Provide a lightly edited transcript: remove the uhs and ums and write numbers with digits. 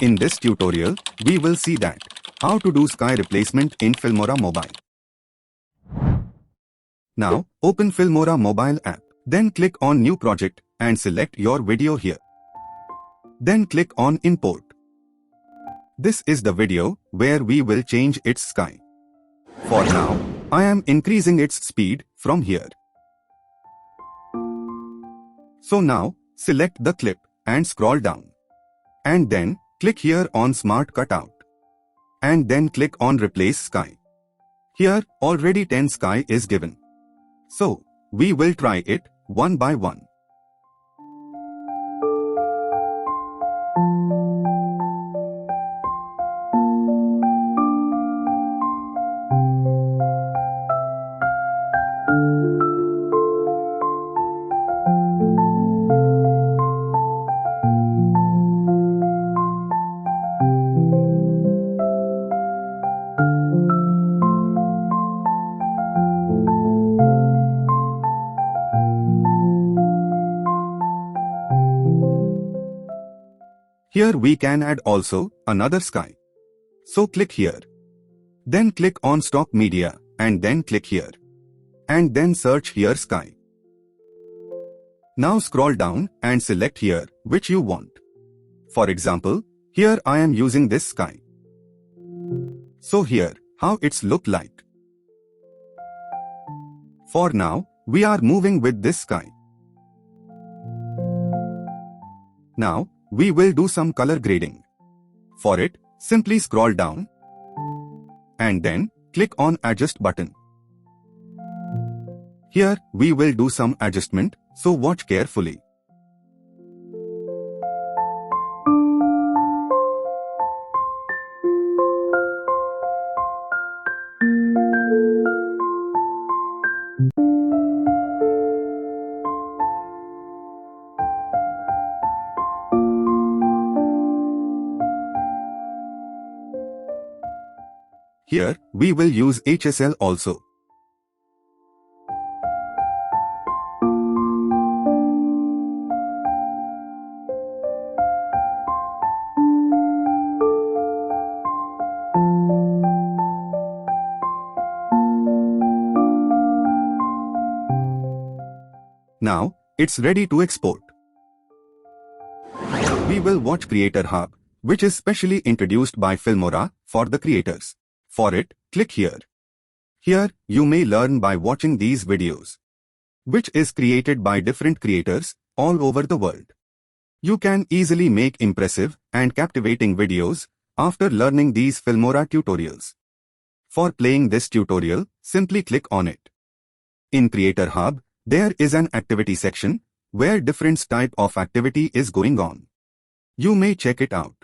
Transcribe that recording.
In this tutorial, we will see that how to do sky replacement in Filmora Mobile. Now, open Filmora Mobile app. Then click on New Project and select your video here. Then click on Import. This is the video where we will change its sky. For now, I am increasing its speed from here. So now, select the clip and scroll down. And then, click here on Smart Cutout. And then click on Replace Sky. Here, already 10 sky is given. So, we will try it one by one. Here we can add also another sky. So click here. Then click on Stock Media and then click here. And then search here sky. Now scroll down and select here which you want. For example, here I am using this sky. So here, how it's look like. For now, we are moving with this sky. Now, we will do some color grading. For it, simply scroll down and then click on Adjust button. Here, we will do some adjustment, so watch carefully. Here, we will use HSL also. Now, it's ready to export. We will watch Creator Hub, which is specially introduced by Filmora for the creators. For it, click here. Here, you may learn by watching these videos, which is created by different creators all over the world. You can easily make impressive and captivating videos after learning these Filmora tutorials. For playing this tutorial, simply click on it. In Creator Hub, there is an activity section where different type of activity is going on. You may check it out.